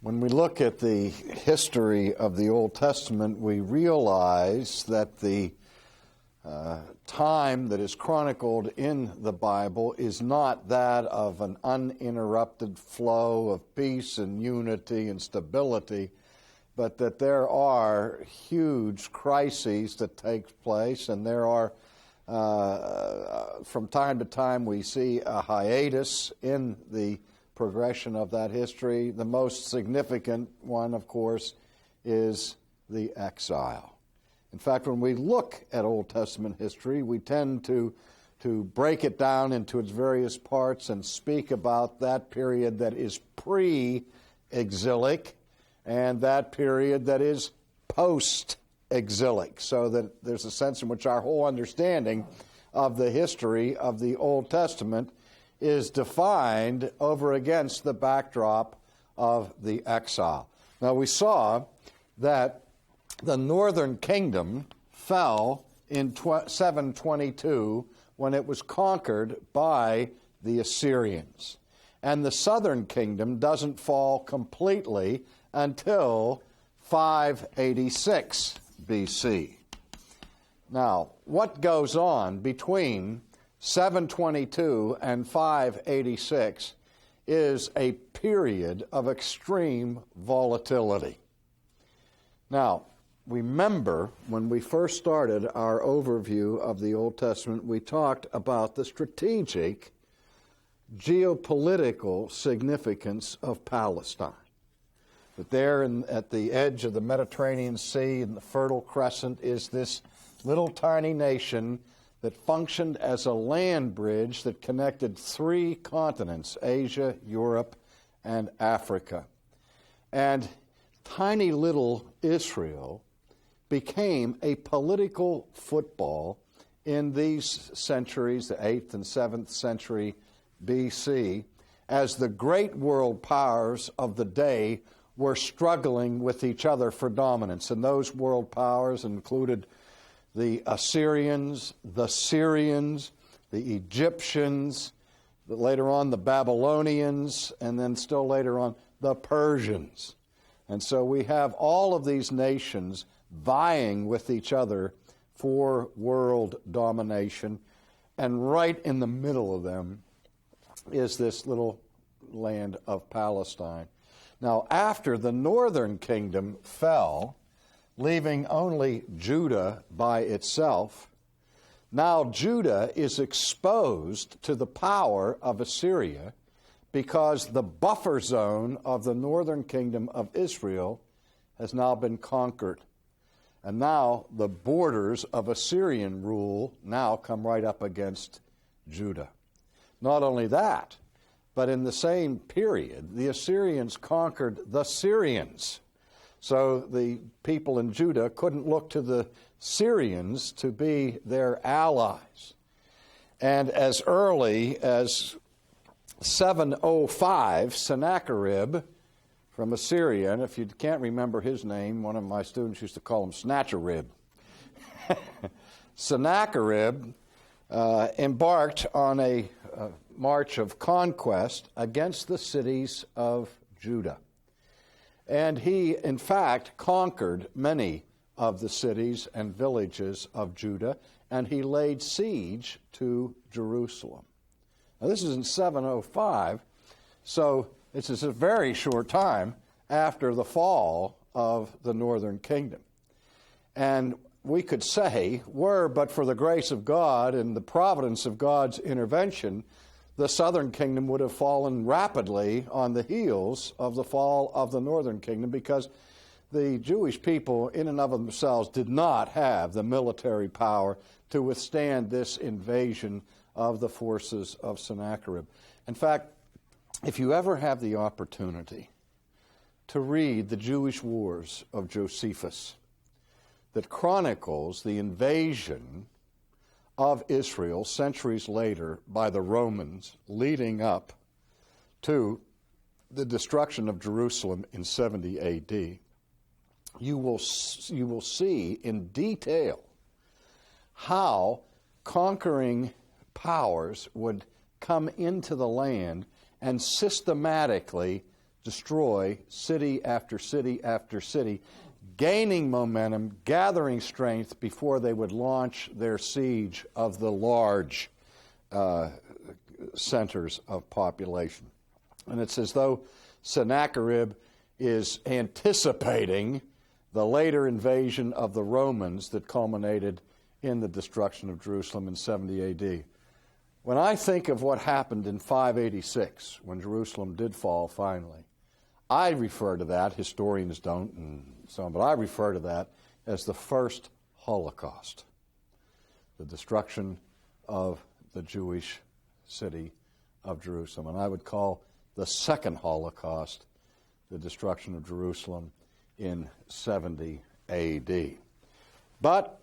When we look at the history of the Old Testament, we realize that the time that is chronicled in the Bible is not that of an uninterrupted flow of peace and unity and stability, but that there are huge crises that take place, and there are, from time to time, we see a hiatus in the progression of that history. The most significant one, of course, is the exile. In fact, when we look at Old Testament history, we tend to break it down into its various parts and speak about that period that is pre-exilic and that period that is post-exilic, so that there's a sense in which our whole understanding of the history of the Old Testament is defined over against the backdrop of the exile. Now, we saw that the northern kingdom fell in 722 when it was conquered by the Assyrians. And the southern kingdom doesn't fall completely until 586 BC. Now, what goes on between 722 and 586 is a period of extreme volatility. Now, remember when we first started our overview of the Old Testament, we talked about the strategic, geopolitical significance of Palestine. That there at the edge of the Mediterranean Sea and the Fertile Crescent is this little tiny nation that functioned as a land bridge that connected three continents, Asia, Europe, and Africa. And tiny little Israel became a political football in these centuries, the 8th and 7th century BC, as the great world powers of the day were struggling with each other for dominance. And those world powers included the Assyrians, the Syrians, the Egyptians, later on the Babylonians, and then still later on the Persians. And so we have all of these nations vying with each other for world domination, and right in the middle of them is this little land of Palestine. Now, after the northern kingdom fell, leaving only Judah by itself, now Judah is exposed to the power of Assyria because the buffer zone of the northern kingdom of Israel has now been conquered. And now the borders of Assyrian rule now come right up against Judah. Not only that, but in the same period, the Assyrians conquered the Syrians. So the people in Judah couldn't look to the Syrians to be their allies. And as early as 705, Sennacherib from Assyria, and if you can't remember his name, one of my students used to call him Snatcherib. Sennacherib embarked on a march of conquest against the cities of Judah. And he, in fact, conquered many of the cities and villages of Judah, and he laid siege to Jerusalem. Now, this is in 705, so it's a very short time after the fall of the northern kingdom. And we could say, were but for the grace of God and the providence of God's intervention, the southern kingdom would have fallen rapidly on the heels of the fall of the northern kingdom, because the Jewish people in and of themselves did not have the military power to withstand this invasion of the forces of Sennacherib. In fact, if you ever have the opportunity to read the Jewish Wars of Josephus, that chronicles the invasion of Israel centuries later by the Romans leading up to the destruction of Jerusalem in 70 A.D., you will see in detail how conquering powers would come into the land and systematically destroy city after city after city, gaining momentum, gathering strength before they would launch their siege of the large centers of population. And it's as though Sennacherib is anticipating the later invasion of the Romans that culminated in the destruction of Jerusalem in 70 A.D. When I think of what happened in 586, when Jerusalem did fall finally, I refer to that, historians don't, and so on, but I refer to that as the first Holocaust, the destruction of the Jewish city of Jerusalem. And I would call the second Holocaust the destruction of Jerusalem in 70 A.D. But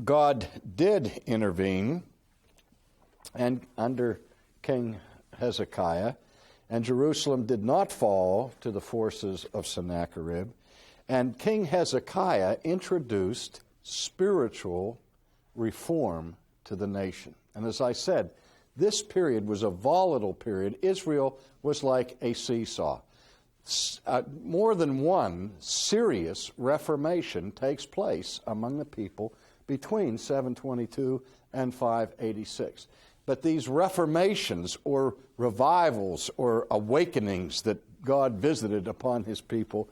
God did intervene and under King Hezekiah, and Jerusalem did not fall to the forces of Sennacherib. And King Hezekiah introduced spiritual reform to the nation. And as I said, this period was a volatile period. Israel was like a seesaw. More than one serious reformation takes place among the people between 722 and 586. But these reformations or revivals or awakenings that God visited upon his people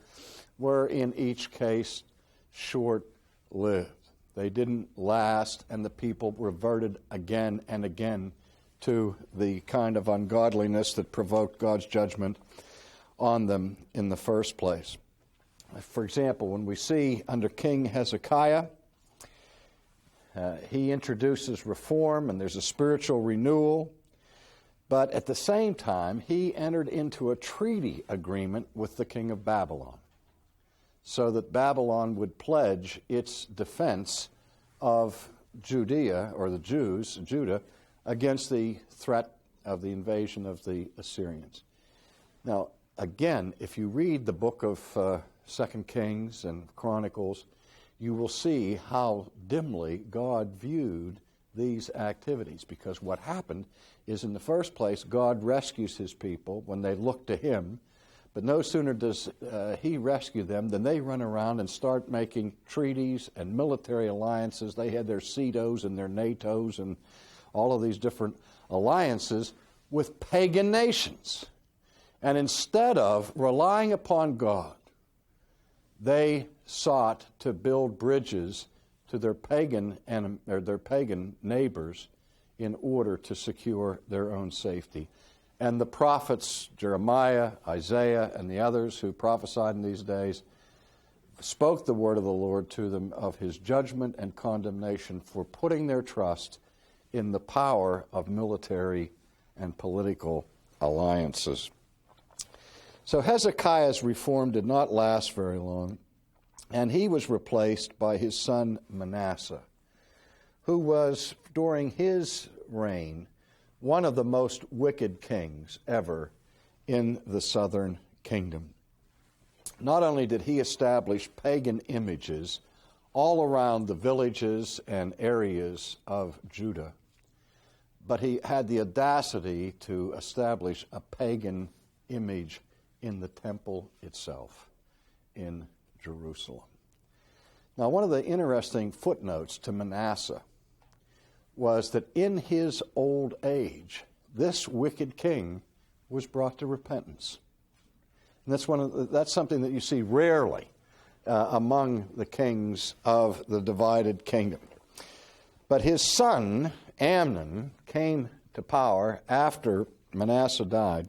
were in each case short-lived. They didn't last, and the people reverted again and again to the kind of ungodliness that provoked God's judgment on them in the first place. For example, when we see under King Hezekiah, he introduces reform and there's a spiritual renewal, but at the same time, he entered into a treaty agreement with the king of Babylon so that Babylon would pledge its defense of Judea, or the Jews, Judah, against the threat of the invasion of the Assyrians. Now, again, if you read the book of 2 Kings and Chronicles, you will see how dimly God viewed these activities. Because what happened is, in the first place, God rescues his people when they look to him. But no sooner does he rescue them than they run around and start making treaties and military alliances. They had their CETOs and their NATOs and all of these different alliances with pagan nations. And instead of relying upon God, they sought to build bridges to their pagan neighbors in order to secure their own safety. And the prophets, Jeremiah, Isaiah, and the others who prophesied in these days, spoke the word of the Lord to them of his judgment and condemnation for putting their trust in the power of military and political alliances. So Hezekiah's reform did not last very long, and he was replaced by his son Manasseh, who was, during his reign, one of the most wicked kings ever in the southern kingdom. Not only did he establish pagan images all around the villages and areas of Judah, but he had the audacity to establish a pagan image in the temple itself in Jerusalem. Now, one of the interesting footnotes to Manasseh was that in his old age, this wicked king was brought to repentance. And that's something that you see rarely among the kings of the divided kingdom. But his son, Amnon, came to power after Manasseh died,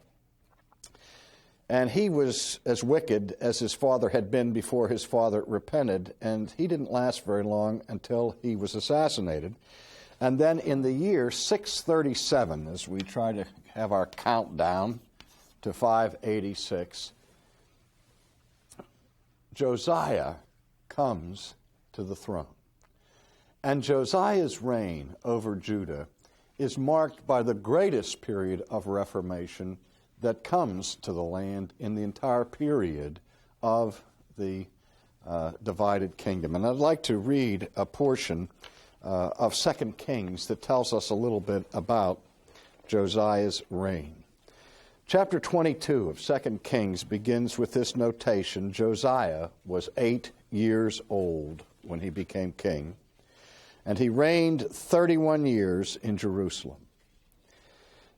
and he was as wicked as his father had been before his father repented, and he didn't last very long until he was assassinated. And then in the year 637, as we try to have our countdown to 586, Josiah comes to the throne. And Josiah's reign over Judah is marked by the greatest period of reformation that comes to the land in the entire period of the divided kingdom. And I'd like to read a portion of 2 Kings that tells us a little bit about Josiah's reign. Chapter 22 of 2 Kings begins with this notation: Josiah was 8 years old when he became king, and he reigned 31 years in Jerusalem.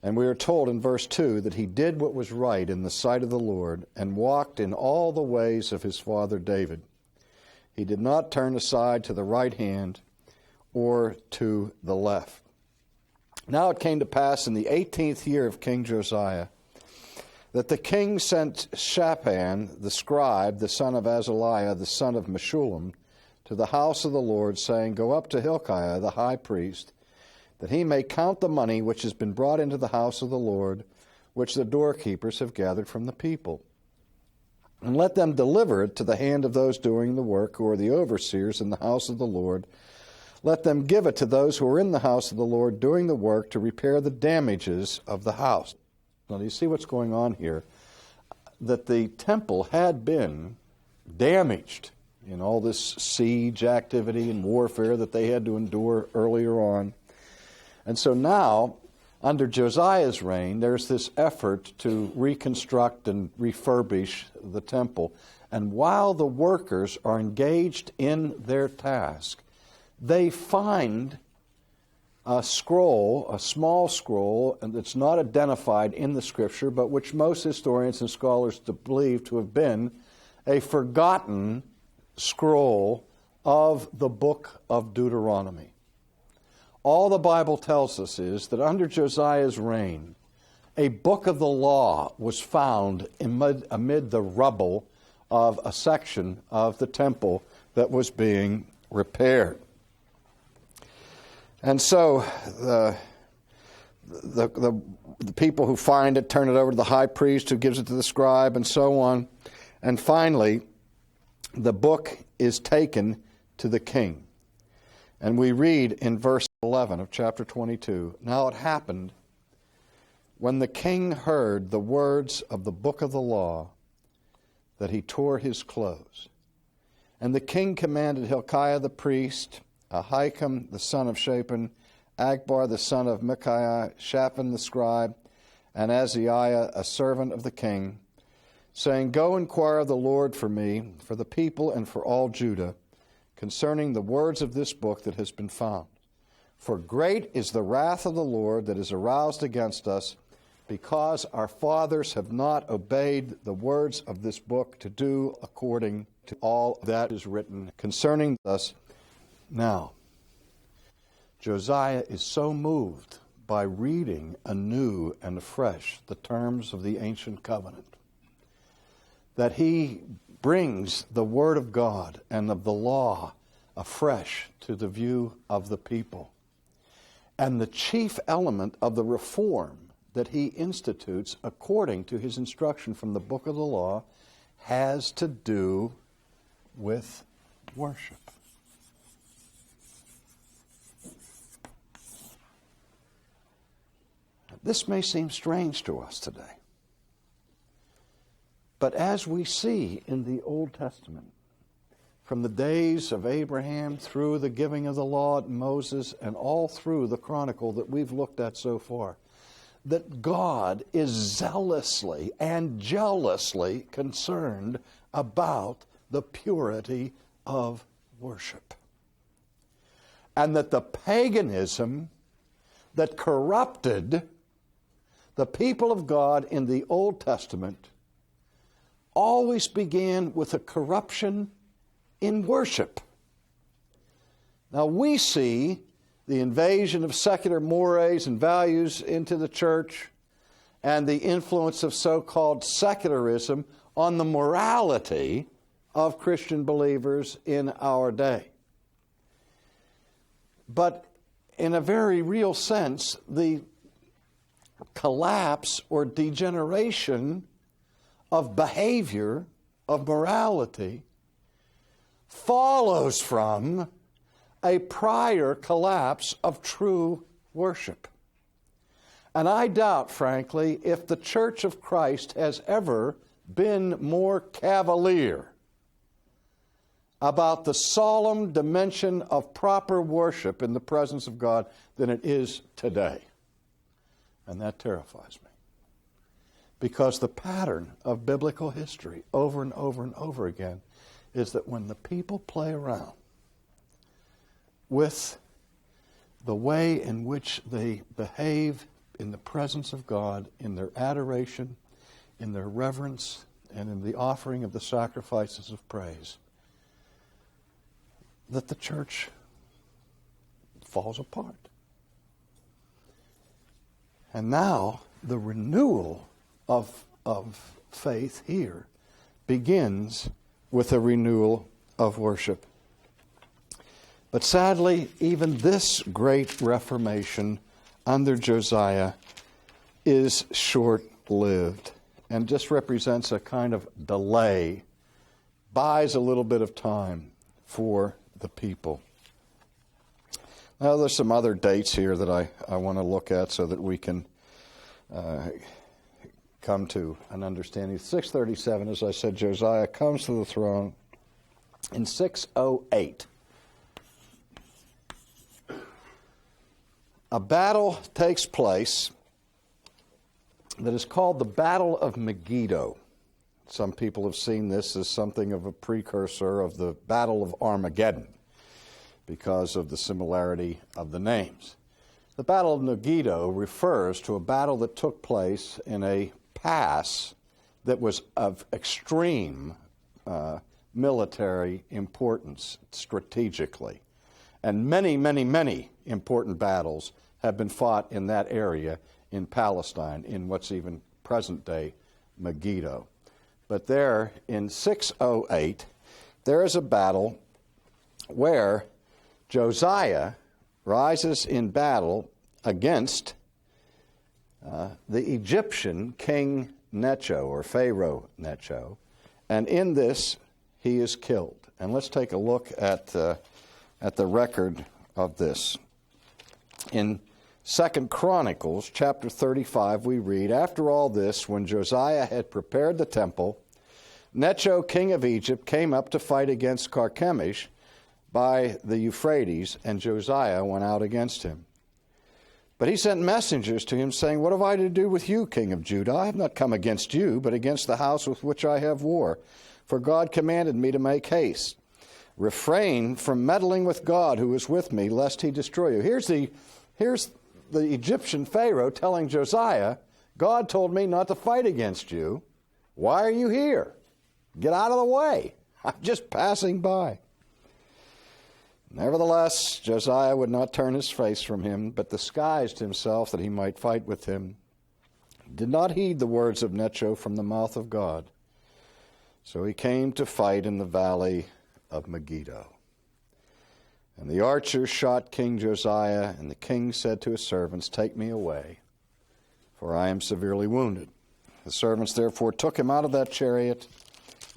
And we are told in verse 2 that he did what was right in the sight of the Lord and walked in all the ways of his father David. He did not turn aside to the right hand or to the left. Now it came to pass in the 18th year of King Josiah that the king sent Shaphan the scribe, the son of Azaliah, the son of Meshullam, to the house of the Lord, saying, Go up to Hilkiah the high priest, that he may count the money which has been brought into the house of the Lord, which the doorkeepers have gathered from the people. And let them deliver it to the hand of those doing the work, who are the overseers in the house of the Lord. Let them give it to those who are in the house of the Lord doing the work to repair the damages of the house. Now, do you see what's going on here? That the temple had been damaged in all this siege activity and warfare that they had to endure earlier on. And so now, under Josiah's reign, there's this effort to reconstruct and refurbish the temple. And while the workers are engaged in their task, they find a scroll, a small scroll, and it's not identified in the Scripture, but which most historians and scholars believe to have been a forgotten scroll of the book of Deuteronomy. All the Bible tells us is that under Josiah's reign, a book of the law was found amid the rubble of a section of the temple that was being repaired. And so the people who find it turn it over to the high priest, who gives it to the scribe, and so on. And finally, the book is taken to the king. And we read in verse 11 of chapter 22, Now it happened, when the king heard the words of the book of the law, that he tore his clothes. And the king commanded Hilkiah the priest, Ahikam the son of Shaphan, Akbar the son of Micaiah, Shaphan the scribe, and Azariah a servant of the king, saying, Go inquire of the Lord for me, for the people, and for all Judah, concerning the words of this book that has been found. For great is the wrath of the Lord that is aroused against us, because our fathers have not obeyed the words of this book to do according to all that is written concerning us. Now, Josiah is so moved by reading anew and afresh the terms of the ancient covenant that he brings the word of God and of the law afresh to the view of the people. And the chief element of the reform that he institutes according to his instruction from the book of the law has to do with worship. This may seem strange to us today, but as we see in the Old Testament, from the days of Abraham through the giving of the law to Moses and all through the chronicle that we've looked at so far, that God is zealously and jealously concerned about the purity of worship. And that the paganism that corrupted the people of God in the Old Testament always began with a corruption in worship. Now we see the invasion of secular mores and values into the church and the influence of so-called secularism on the morality of Christian believers in our day. But in a very real sense, the collapse or degeneration of behavior, of morality, follows from a prior collapse of true worship. And I doubt, frankly, if the Church of Christ has ever been more cavalier about the solemn dimension of proper worship in the presence of God than it is today. And that terrifies me. Because the pattern of biblical history over and over and over again is that when the people play around with the way in which they behave in the presence of God, in their adoration, in their reverence, and in the offering of the sacrifices of praise, that the church falls apart. And now the renewal of faith here begins with a renewal of worship. But sadly, even this great reformation under Josiah is short-lived and just represents a kind of delay, buys a little bit of time for the people. Now, there's some other dates here that I want to look at so that we can come to an understanding. 637, as I said, Josiah comes to the throne in 608. A battle takes place that is called the Battle of Megiddo. Some people have seen this as something of a precursor of the Battle of Armageddon because of the similarity of the names. The Battle of Megiddo refers to a battle that took place in a pass that was of extreme military importance strategically. And many, many, many important battles have been fought in that area in Palestine, in what's even present-day Megiddo. But there, in 608, there is a battle where Josiah rises in battle against the Egyptian King Necho, or Pharaoh Necho, and in this he is killed. And let's take a look at the record of this. In 2 Chronicles chapter 35 we read, "After all this, when Josiah had prepared the temple, Necho, king of Egypt, came up to fight against Carchemish by the Euphrates, and Josiah went out against him. But he sent messengers to him, saying, 'What have I to do with you, king of Judah? I have not come against you, but against the house with which I have war. For God commanded me to make haste. Refrain from meddling with God, who is with me, lest he destroy you.'" Here's the Egyptian Pharaoh telling Josiah, "God told me not to fight against you. Why are you here? Get out of the way. I'm just passing by." Nevertheless, Josiah would not turn his face from him, but disguised himself that he might fight with him. He did not heed the words of Necho from the mouth of God. So he came to fight in the valley of Megiddo. And the archers shot King Josiah, and the king said to his servants, "Take me away, for I am severely wounded." The servants therefore took him out of that chariot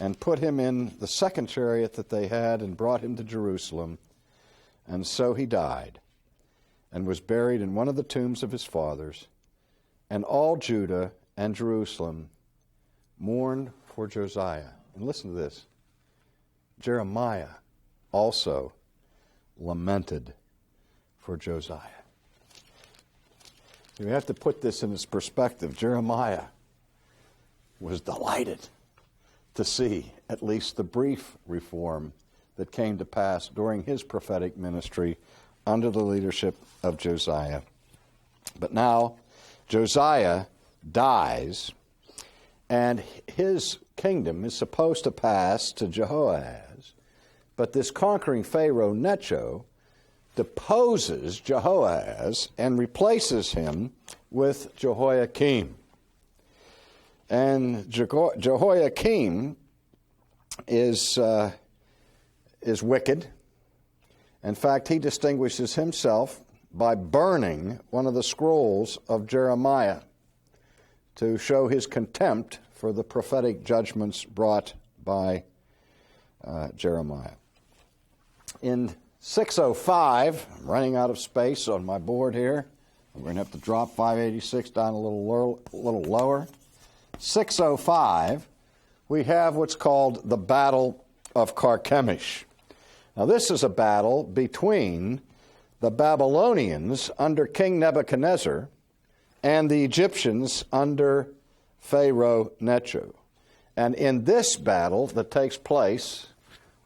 and put him in the second chariot that they had and brought him to Jerusalem. And so he died and was buried in one of the tombs of his fathers. And all Judah and Jerusalem mourned for Josiah. And listen to this. Jeremiah also lamented for Josiah. We have to put this in its perspective. Jeremiah was delighted to see at least the brief reform that came to pass during his prophetic ministry under the leadership of Josiah. But now Josiah dies, and his kingdom is supposed to pass to Jehoahaz. But this conquering Pharaoh Necho deposes Jehoahaz and replaces him with Jehoiakim. And Jehoiakim is wicked. In fact, he distinguishes himself by burning one of the scrolls of Jeremiah to show his contempt for the prophetic judgments brought by Jeremiah. In 605, I'm running out of space on my board here. We're going to have to drop 586 down a little lower. 605, we have what's called the Battle of Carchemish. Now, this is a battle between the Babylonians under King Nebuchadnezzar and the Egyptians under Pharaoh Necho. And in this battle that takes place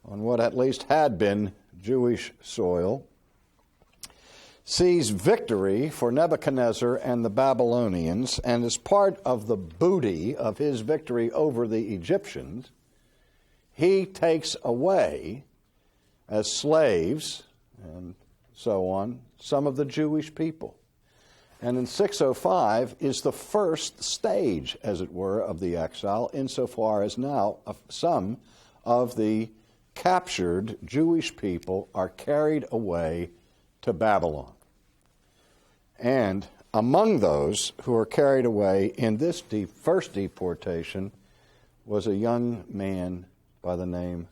on what at least had been Jewish soil, sees victory for Nebuchadnezzar and the Babylonians, and as part of the booty of his victory over the Egyptians, he takes away as slaves and so on some of the Jewish people. And in 605 is the first stage, as it were, of the exile, insofar as now some of the captured Jewish people are carried away to Babylon. And among those who are carried away in this first deportation was a young man by the name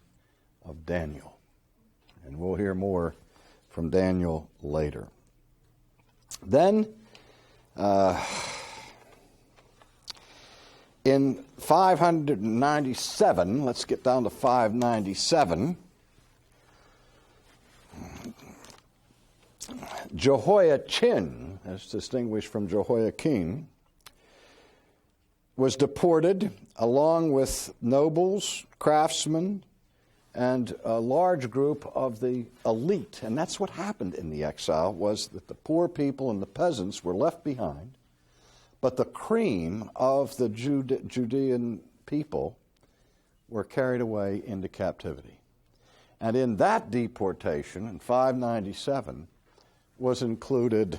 of Daniel. And we'll hear more from Daniel later. Then, in 597, let's get down to 597, Jehoiachin, as distinguished from Jehoiakim, was deported along with nobles, craftsmen, and a large group of the elite. And that's what happened in the exile, was that the poor people and the peasants were left behind, but the cream of the Judean people were carried away into captivity. And in that deportation, in 597, was included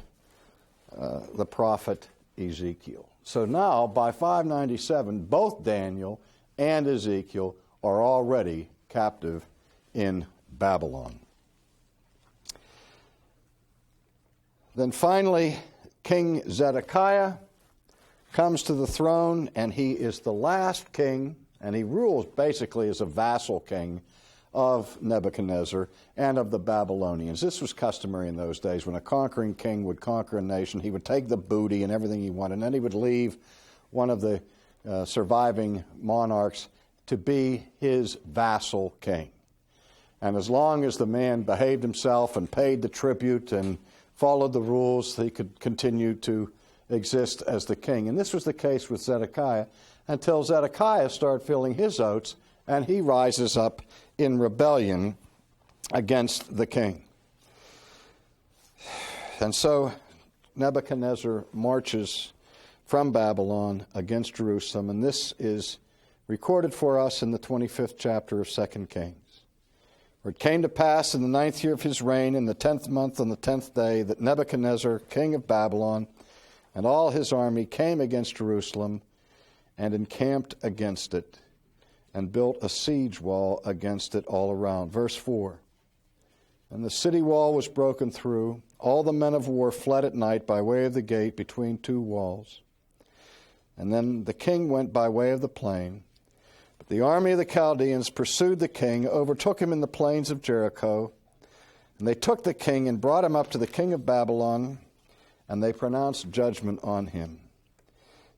the prophet Ezekiel. So now, by 597, both Daniel and Ezekiel are already captive in Babylon. Then finally, King Zedekiah comes to the throne, and he is the last king, and he rules basically as a vassal king of Nebuchadnezzar and of the Babylonians. This was customary in those days. When a conquering king would conquer a nation, he would take the booty and everything he wanted, and then he would leave one of the surviving monarchs to be his vassal king. And as long as the man behaved himself and paid the tribute and followed the rules, he could continue to exist as the king. And this was the case with Zedekiah until Zedekiah started feeling his oats, and he rises up in rebellion against the king. And so Nebuchadnezzar marches from Babylon against Jerusalem, and this is recorded for us in the 25th chapter of 2 Kings. For it came to pass in the 9th year of his reign, in the 10th month on the 10th day, that Nebuchadnezzar, king of Babylon, and all his army came against Jerusalem and encamped against it, and built a siege wall against it all around. Verse 4, and the city wall was broken through. All the men of war fled at night by way of the gate between two walls. And then the king went by way of the plain. But the army of the Chaldeans pursued the king, overtook him in the plains of Jericho. And they took the king and brought him up to the king of Babylon, and they pronounced judgment on him.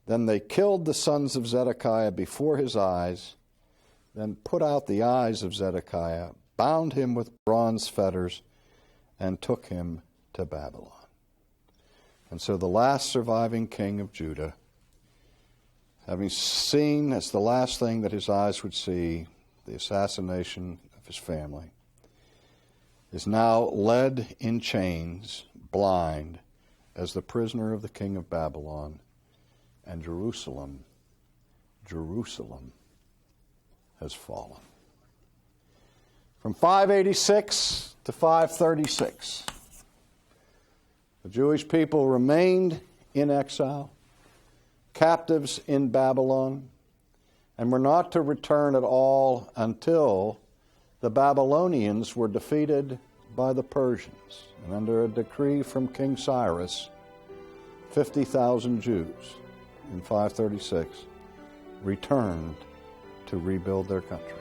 Then they killed the sons of Zedekiah before his eyes, then put out the eyes of Zedekiah, bound him with bronze fetters, and took him to Babylon. And so the last surviving king of Judah, having seen as the last thing that his eyes would see the assassination of his family, is now led in chains, blind, as the prisoner of the king of Babylon, and Jerusalem has fallen. From 586 to 536, the Jewish people remained in exile, captives in Babylon, and were not to return at all until the Babylonians were defeated by the Persians. And under a decree from King Cyrus, 50,000 Jews in 536 returned to rebuild their country.